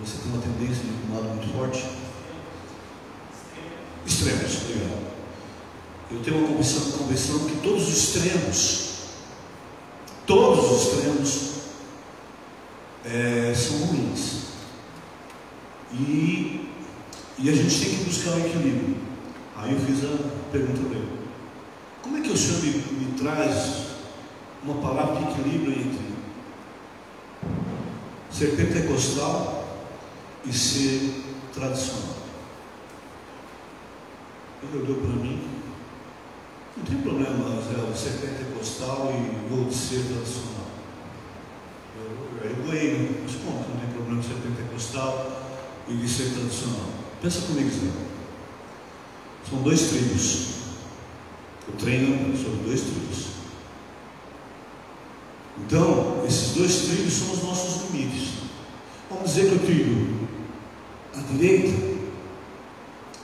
Speaker 5: você tem uma tendência de ir para um lado muito forte, extremos, obrigado. Eu tenho uma convicção que todos os extremos são ruins, e a gente tem que buscar o equilíbrio. Aí eu fiz a pergunta dele: como é que o Senhor me traz uma palavra de equilíbrio entre ser pentecostal e ser tradicional? Ele olhou para mim: não tem problema, Zé, ser pentecostal ou ser tradicional. Eu ganhei, mas como não tem problema ser pentecostal e de ser tradicional? Pensa comigo, Zé. São dois trilhos. O treino sobre dois trilhos. Então, esses dois trilhos são os nossos limites. Vamos dizer que o trilho à direita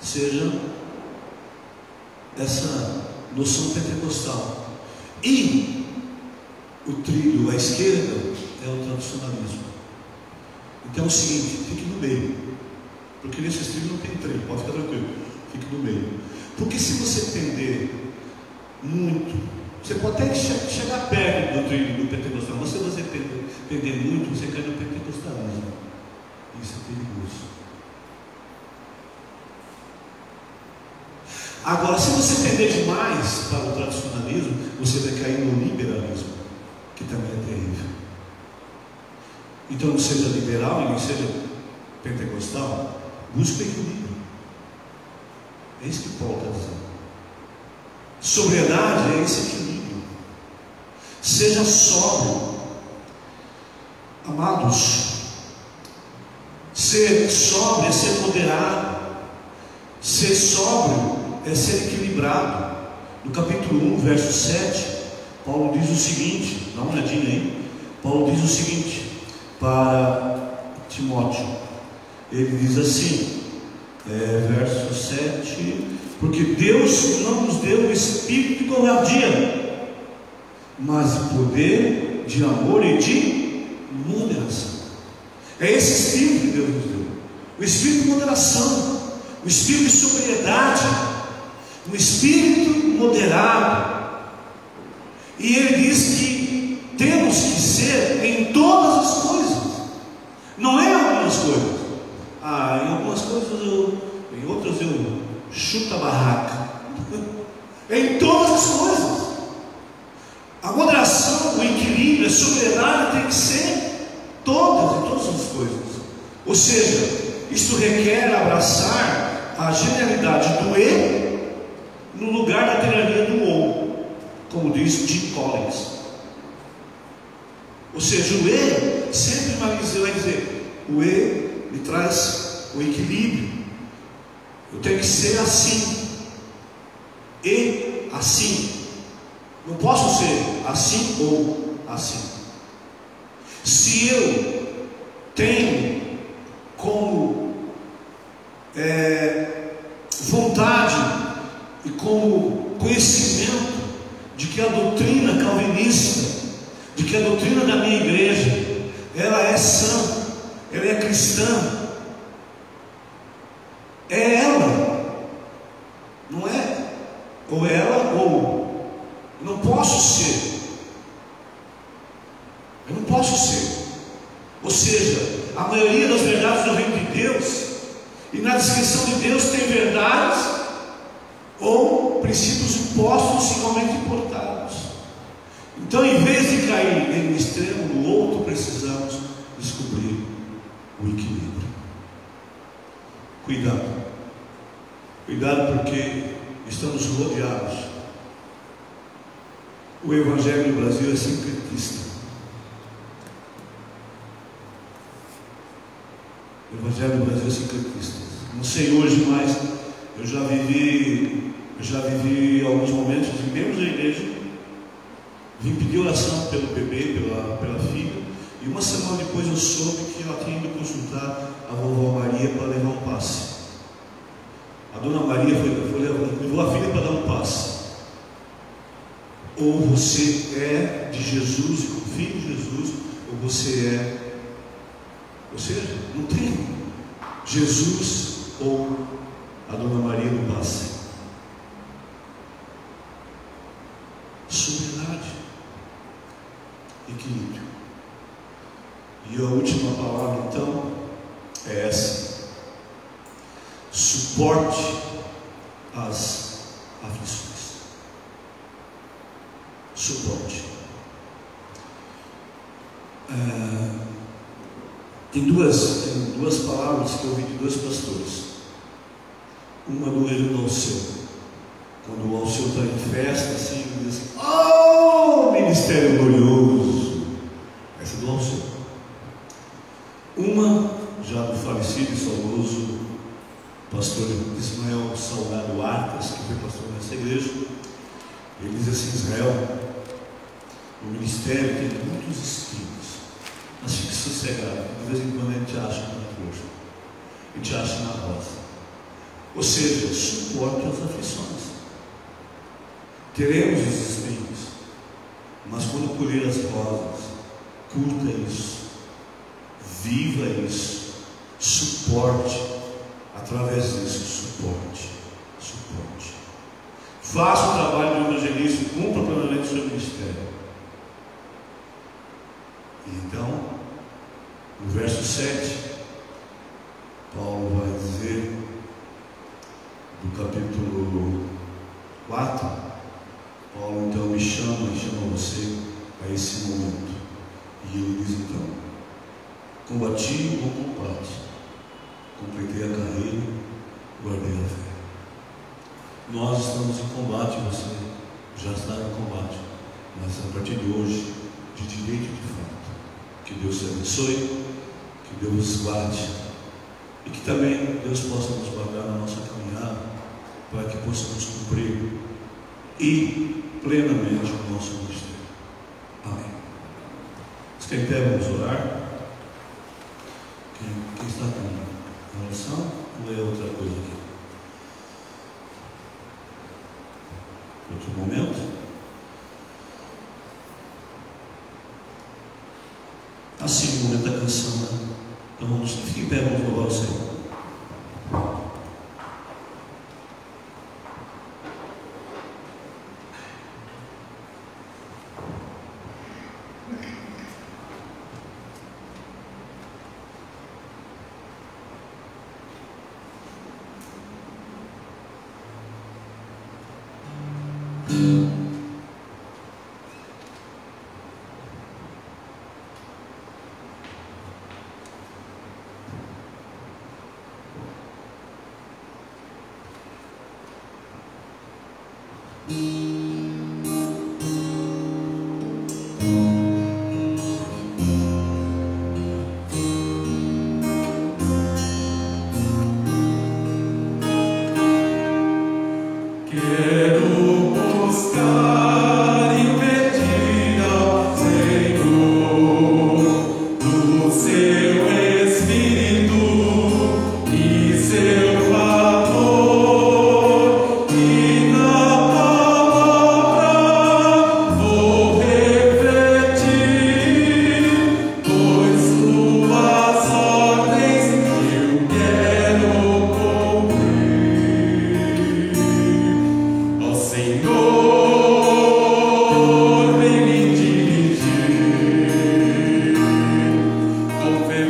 Speaker 5: seja essa noção pentecostal, e o trilho à esquerda é o tradicionalismo. Então é o seguinte: fique no meio, porque nesses trilhos não tem trilho, pode ficar tranquilo, fique no meio. Porque se você tender muito, você pode até chegar perto do trilho do pentecostal, mas se você tender muito, você cai no pentecostalismo. Isso é perigoso. Agora, se você tender demais para o tradicionalismo, você vai cair no liberalismo, que também é terrível. Então, não seja liberal e nem seja pentecostal, busque o equilíbrio. É isso que Paulo está dizendo. Sobriedade é esse equilíbrio. Seja sóbrio. Amados, ser sóbrio é ser moderado. Ser sóbrio é ser equilibrado. No capítulo 1, verso 7, Paulo diz o seguinte, dá uma olhadinha aí. Paulo diz o seguinte para Timóteo. Ele diz assim, verso 7: porque Deus não nos deu o espírito de covardia, mas de poder, de amor e de moderação. É esse espírito que Deus nos deu, o espírito de moderação, o espírito de sobriedade, um espírito moderado. E ele diz que temos que ser em todas as coisas, não é em algumas coisas. Em algumas coisas em outras eu chuto a barraca. É em todas as coisas. A moderação, o equilíbrio, a sobriedade tem que ser todas as coisas. Ou seja, isto requer abraçar a genialidade do E no lugar da tirania do O, como diz Jim Collins. Ou seja, o E sempre vai dizer, o E me traz o equilíbrio. Eu tenho que ser assim e assim. Não posso ser assim ou assim. Se eu tenho como vontade e como conhecimento de que a doutrina calvinista, de que a doutrina da minha igreja, ela é sã, ela é cristã, é ela, não é ou ela ou, eu não posso ser, ou seja, a maioria das verdades do reino de Deus e na descrição de Deus tem verdades ou princípios impostos igualmente importados. Então, em vez de cair em um extremo no outro, precisamos descobrir Cuidado. Cuidado, porque estamos rodeados. O Evangelho no Brasil é sincretista. O Evangelho no Brasil é sincretista. Não sei hoje, mas eu já vivi alguns momentos em membros da igreja. Vim pedir oração pelo bebê, pela filha, e uma semana depois eu soube que ela tinha ido consultar a vovó Maria para levar um passe. A dona Maria levou a filha para dar um passe. Ou você é de Jesus, confia em Jesus, ou você é. Ou seja, não tem Jesus ou a dona Maria no passe. Sobriedade, equilíbrio. E a última palavra então é essa: suporte às aflições. Suporte. Tem duas palavras que eu ouvi de dois pastores. Uma do Reino Alceu. Quando o Alceu está em festa, assim, ele diz assim: oh, ministério glorioso. Essa é do Alceu. Uma, já do falecido e saudoso pastor Ismael Salgado Arcas, que foi pastor nessa igreja. Ele diz assim: Israel, o ministério tem muitos espinhos, mas fique sossegado, de vez em quando a gente acha na flor, a gente acha na rosa. Ou seja, suporte as aflições. Teremos os espinhos, mas quando colher as rosas, curta isso, viva isso, suporte, através disso, suporte. Faça o trabalho do evangelista, cumpra plenamente o seu ministério. E então, no verso 7, Paulo vai dizer, do capítulo 4, Paulo então me chama e chama você a esse momento. E ele diz então: combati o bom combate, completei a carreira, guardei a fé. Nós estamos em combate, você já está em combate, mas a partir de hoje, de direito e de fato. Que Deus te abençoe, que Deus nos guarde e que também Deus possa nos guardar na nossa caminhada, para que possamos cumprir e plenamente o nosso ministério. Amém. Quem quer, vamos orar. Quem está com oração, ou é outra coisa aqui? Outro momento. Assim, o momento da canção, né? Então vamos ficar em pé, vamos louvar o Senhor.
Speaker 3: Confirma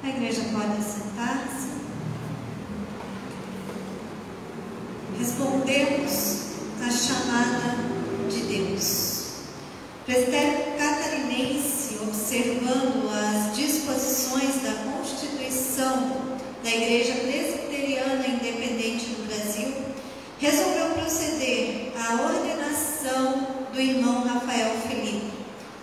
Speaker 1: A igreja pode sentar-se. Respondemos à chamada de Deus. Presbitério catarinense, observando as disposições da Constituição da Igreja Presbiteriana Independente do Brasil, resolveu proceder à ordenação do irmão Rafael Felipe.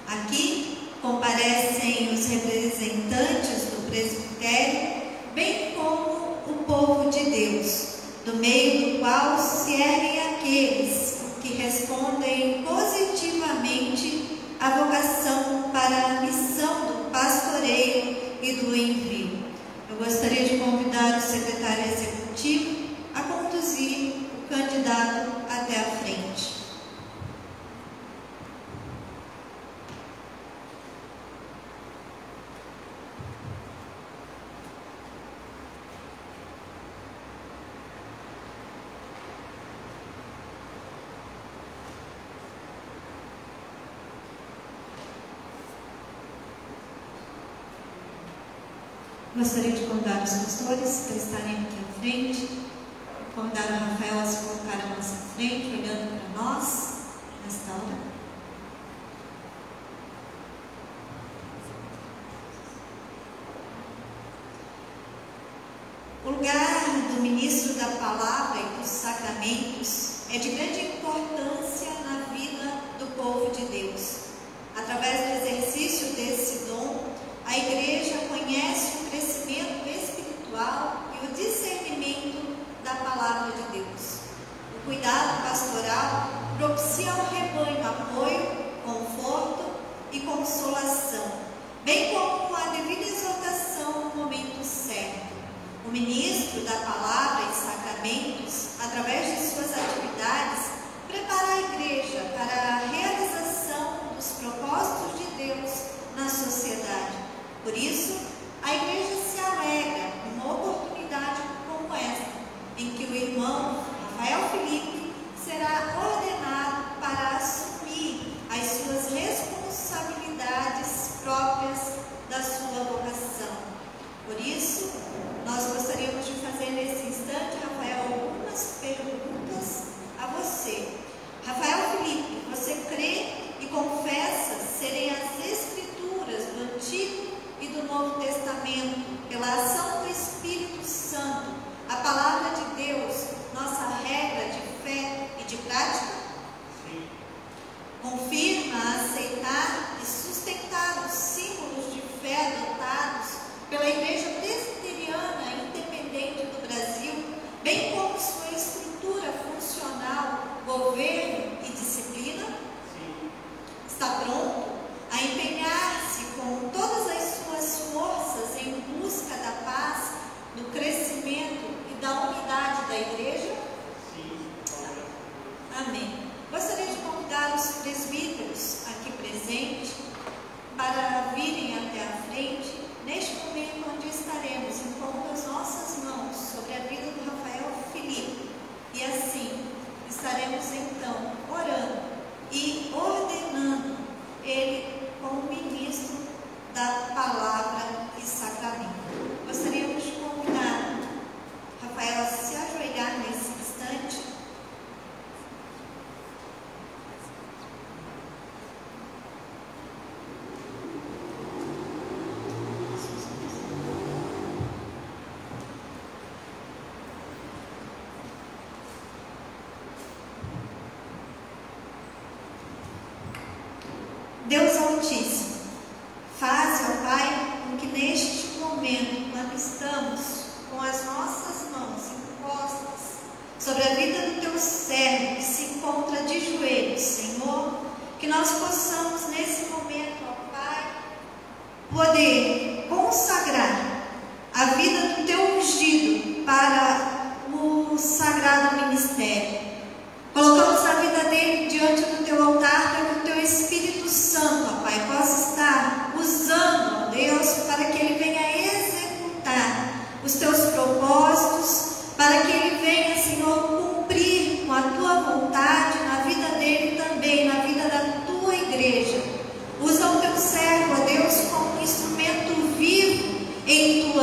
Speaker 1: Aqui comparecem os representantes do presbitério, bem como o povo de Deus, do meio do qual se erguem aqueles que respondem positivamente à vocação para a missão do pastoreio e do envio. Eu gostaria de convidar o secretário executivo a conduzir o candidato até a frente. Gostaria de convidar os pastores para estarem aqui à frente, convidar o Rafael a se colocar à nossa frente, olhando para nós, nesta hora. O lugar do ministro da palavra e dos sacramentos é de grande importância na vida do povo de Deus. Através do exercício desse dom, a igreja conhece o crescimento espiritual e o discernimento da palavra de Deus. O cuidado pastoral propicia ao rebanho apoio, conforto e consolação, bem como a devida exortação no momento certo. O ministro da palavra e sacramentos, através de suas atividades, prepara a igreja para a realização dos propósitos de Deus na sociedade. Por isso, a igreja se alegra numa oportunidade como esta, em que o irmão Rafael Felipe será ordenado para assumir as suas responsabilidades próprias da sua vocação. Por isso, nós gostaríamos de fazer nesse instante, Rafael, algumas perguntas a você. Rafael Felipe, você crê e confessa serem as Escrituras do Antigo e do Novo Testamento, pela ação do Espírito Santo, a palavra de Deus, nossa regra de fé e de prática?
Speaker 3: Sim.
Speaker 1: Confirma aceitar e sustentar os símbolos de fé adotados pela Igreja Presbiteriana Independente do Brasil, bem como sua estrutura funcional, governo e disciplina?
Speaker 3: Sim.
Speaker 1: Está pronto a empenhar-se com todas as suas forças em busca da paz, do crescimento e da unidade da igreja?
Speaker 3: Sim.
Speaker 1: Amém. Gostaria de convidar os presbíteros aqui presentes para virem até a frente, neste momento onde estaremos impondo as nossas mãos sobre a vida do Rafael Felipe. E assim, estaremos então orando e ordenando ele como ministro da palavra e sacramento. Gostaríamos de convidar Rafael a se ajoelhar nesse instante. Deus Altíssimo, faze, ó Pai, com que neste momento, quando estamos com as nossas mãos impostas sobre a vida do Teu servo que se encontra de joelhos, Senhor, que nós possamos nesse momento, ó Pai, poder consagrar a vida do Teu ungido para o sagrado ministério. Colocamos a vida dele diante do Teu altar para que o Teu Espírito Santo, ó Pai, possa estar usando, ó Deus, para que ele venha executar os Teus propósitos, para que ele venha, Senhor, cumprir com a Tua vontade na vida dele também, na vida da Tua igreja. Usa o Teu servo, ó Deus, como um instrumento vivo em Tua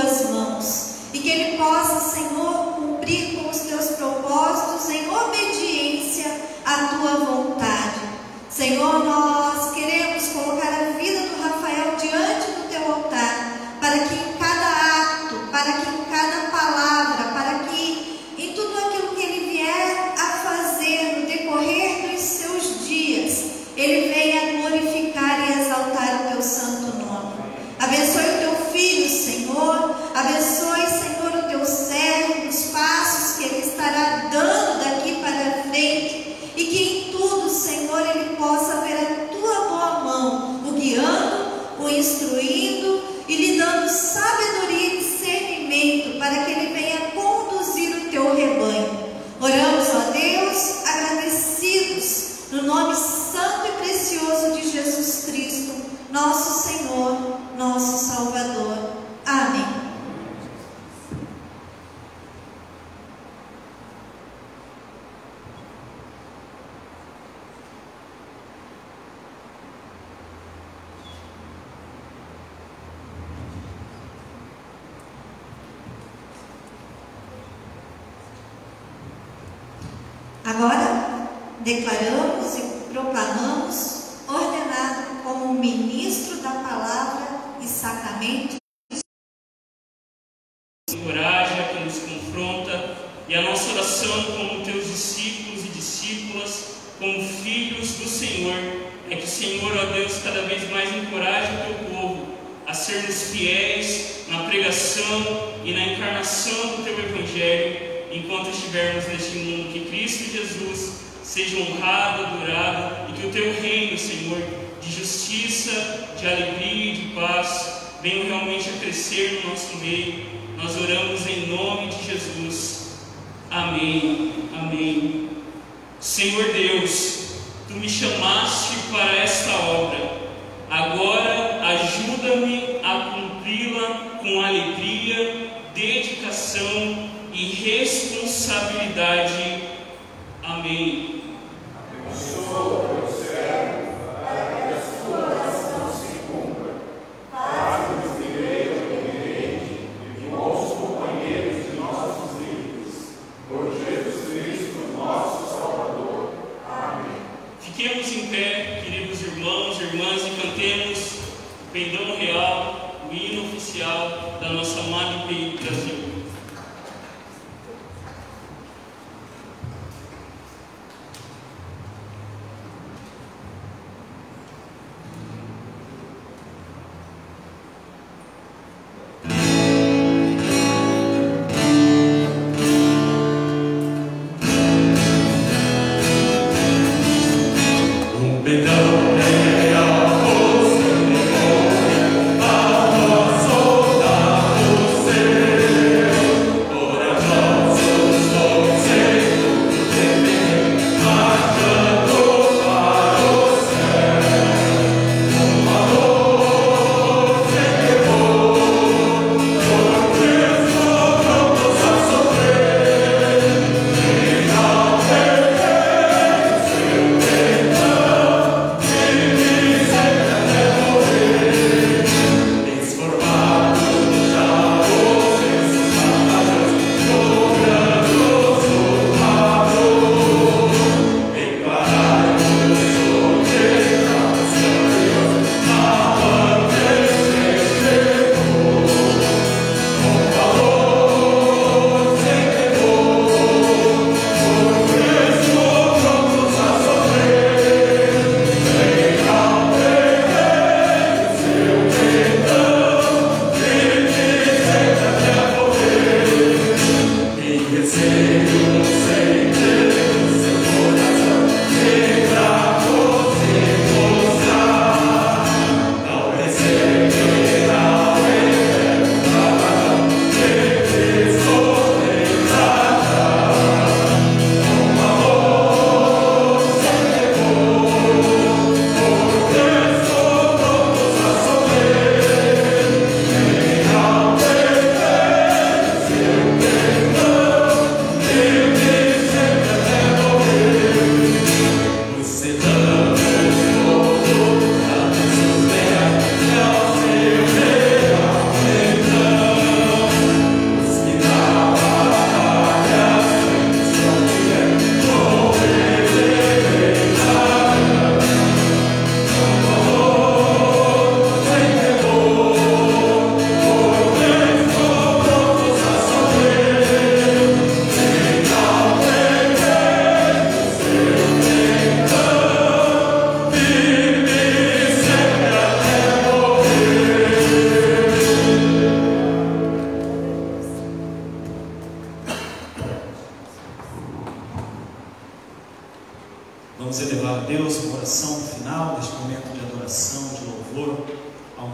Speaker 1: o instruindo e lhe dando sabedoria e discernimento para que ele venha conduzir o teu rebanho. Oramos, ó Deus, agradecidos no nome santo e precioso de Jesus Cristo, nosso Senhor, nosso Salvador. Amém. Agora, declaramos e proclamamos ordenado como ministro da palavra e sacramento.
Speaker 6: Encoraja, que nos confronta, e a nossa oração como teus discípulos e discípulas, como filhos do Senhor, é que o Senhor, ó Deus, cada vez mais encoraje o teu povo a sermos fiéis na pregação e na encarnação do teu Evangelho, enquanto estivermos neste mundo. Que Cristo Jesus seja honrado, adorado, e que o teu reino, Senhor, de justiça, de alegria e de paz, venha realmente a crescer no nosso meio. Nós oramos em nome de Jesus. Amém. Amém. Senhor Deus, tu me chamaste para esta obra. Agora ajuda-me a cumpri-la com alegria, dedicação e responsabilidade. Amém.
Speaker 3: Abençoa o teu servo, para que a sua oração se cumpra. Faz-nos igreja obediente e bons companheiros de nossos líderes. Por Jesus Cristo, nosso Salvador. Amém.
Speaker 6: Fiquemos em pé, queridos irmãos e irmãs, e cantemos o pendão real, o hino oficial da nossa amada e querida Brasil.
Speaker 3: Soldados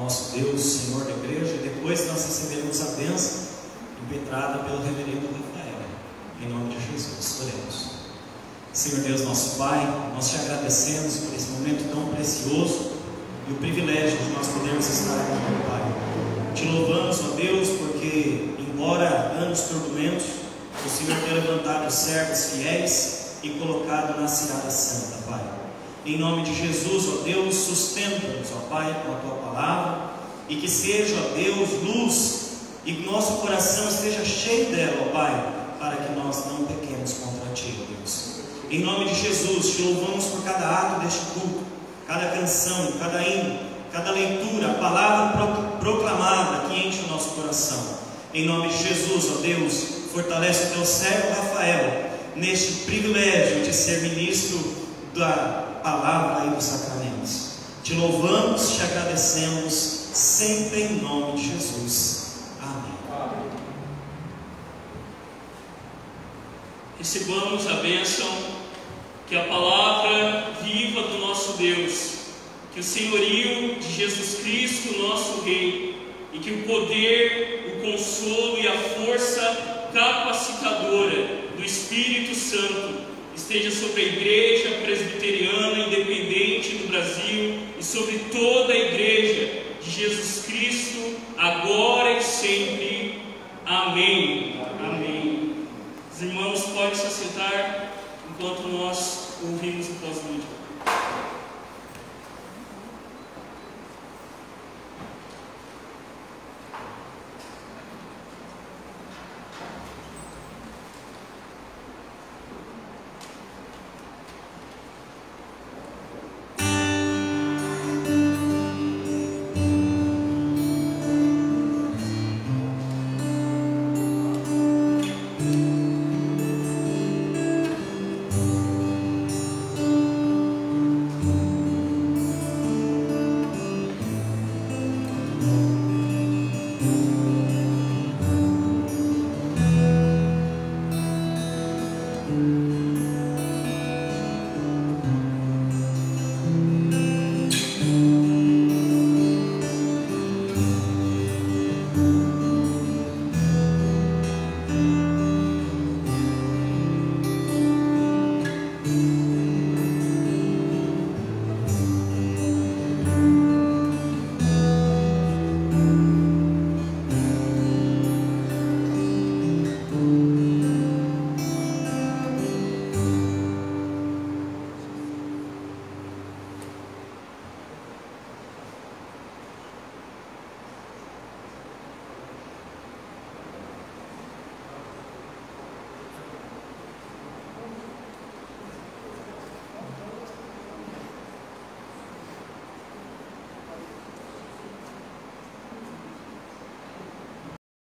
Speaker 7: nosso Deus, Senhor da igreja, e depois nós receberemos a bênção impetrada pelo reverendo Rafael. Em nome de Jesus, oremos. Senhor Deus, nosso Pai, nós te agradecemos por esse momento tão precioso e o privilégio de nós podermos estar aqui, meu Pai. Te louvamos, ó Deus, porque, embora anos turbulentos, o Senhor tem levantado servos fiéis e colocado na seara santa, Pai. Em nome de Jesus, ó Deus, sustenta-nos, ó Pai, com a Tua palavra, e que seja, ó Deus, luz, e que nosso coração esteja cheio dela, ó Pai, para que nós não pequemos contra Ti, ó Deus. Em nome de Jesus, te louvamos por cada ato deste culto, cada canção, cada hino, cada leitura, a palavra proclamada que enche o nosso coração. Em nome de Jesus, ó Deus, fortalece o Teu servo Rafael neste privilégio de ser ministro da palavra e dos sacramentos. Te louvamos, te agradecemos, sempre em nome de Jesus. Amém.
Speaker 6: Recebamos a bênção, que a palavra viva do nosso Deus, que o senhorio de Jesus Cristo, nosso Rei, e que o poder, o consolo e a força capacitadora do Espírito Santo esteja sobre a Igreja Presbiteriana Independente do Brasil e sobre toda a Igreja de Jesus Cristo, agora e sempre. Amém. Amém. Os irmãos podem se assentar enquanto nós ouvimos o pós-lúdico.